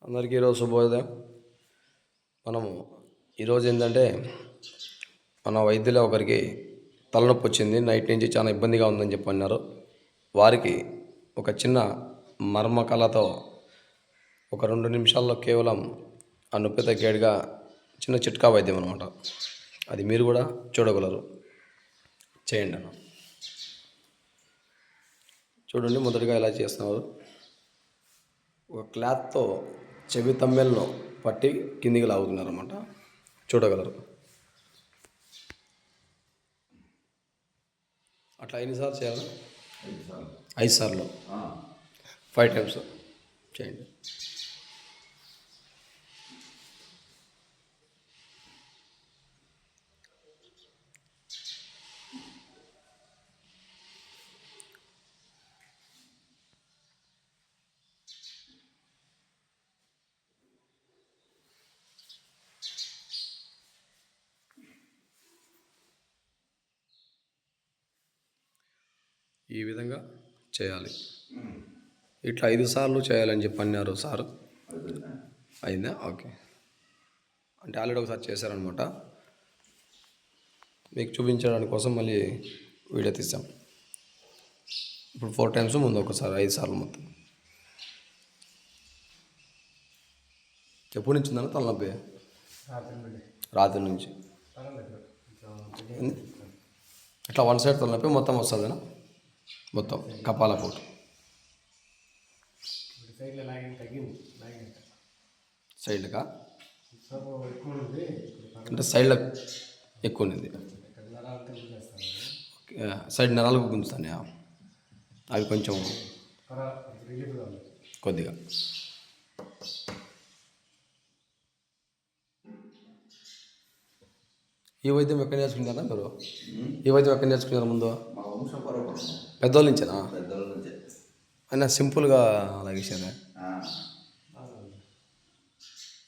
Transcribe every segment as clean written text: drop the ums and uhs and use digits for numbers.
అందరికీ ఈరోజు శుభోదయం. మనము ఈరోజు ఏంటంటే మన వైద్యులో ఒకరికి తలనొప్పి వచ్చింది, నైట్ నుంచి చాలా ఇబ్బందిగా ఉందని చెప్పి అన్నారు. వారికి ఒక చిన్న మర్మకళతో ఒక 2 నిమిషాల్లో కేవలం ఆ నొప్పి తగ్గేట్టుగా చిన్న చిట్కా వైద్యం అనమాట. అది మీరు కూడా చూడగలరు. చేయండి అన్న. చూడండి, మొదటిగా ఎలా చేస్తున్నారు. ఒక క్లాత్తో చెవి తమ్మెలను పట్టి కిందికి లాగుతున్నారు అన్నమాట. చూడగలరు. అట్లా ఎన్నిసార్లు చేయాలి? 5 సార్లు 5 టైమ్స్ చేయండి. ఈ విధంగా చేయాలి. ఇట్లా 5 సార్లు చేయాలని చెప్పి అన్నారు సార్. అయిందా? ఓకే. అంటే ఆల్రెడీ ఒకసారి చేశారనమాట. మీకు చూపించడానికి కోసం మళ్ళీ వీడియో తీసాం. ఇప్పుడు 4 టైమ్స్, ముందు ఒకసారి 5 సార్లు మొత్తం. ఎప్పటి నుంచి ఉందన్న తలనొప్పి? రాత్రి నుంచి. ఇట్లా 1 సైడ్ తలనొప్పి మొత్తం వస్తుందేనా? మొత్తం కపాల పోటు సైడ్కా? అంటే సైడ్లో ఎక్కువ ఉంది. సైడ్ నరాలకు గుంజుతానే అవి కొంచెం కొద్దిగా. ఈ వైద్యం ఎక్కడ నేర్చుకున్నారా మీరు? ఈ వైద్యం ఎక్కడ నేర్చుకున్నారా ముందు? పెద్దోళ్ళ నుంచేనా? అయినా సింపుల్గా అలాగేసారా?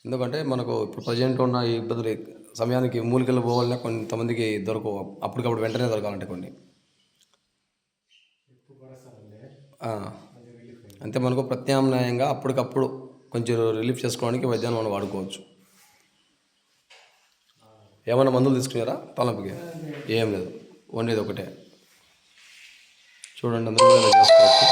ఎందుకంటే మనకు ఇప్పుడు ప్రజెంట్ ఉన్న ఈ ఇబ్బందులు సమయానికి మూలికలు పోవాలన్నా కొంతమందికి దొరకవు, అప్పటికప్పుడు వెంటనే దొరకాలంటే కొన్ని. అంతే, మనకు ప్రత్యామ్నాయంగా అప్పటికప్పుడు కొంచెం రిలీఫ్ చేసుకోవడానికి వైద్యాన్ని మనం వాడుకోవచ్చు. ఏమైనా మందులు తీసుకున్నారా తలనొప్పికి? ఏం లేదు, వండేది ఒకటే. చూడండి, అందరూ చేసుకోవచ్చు.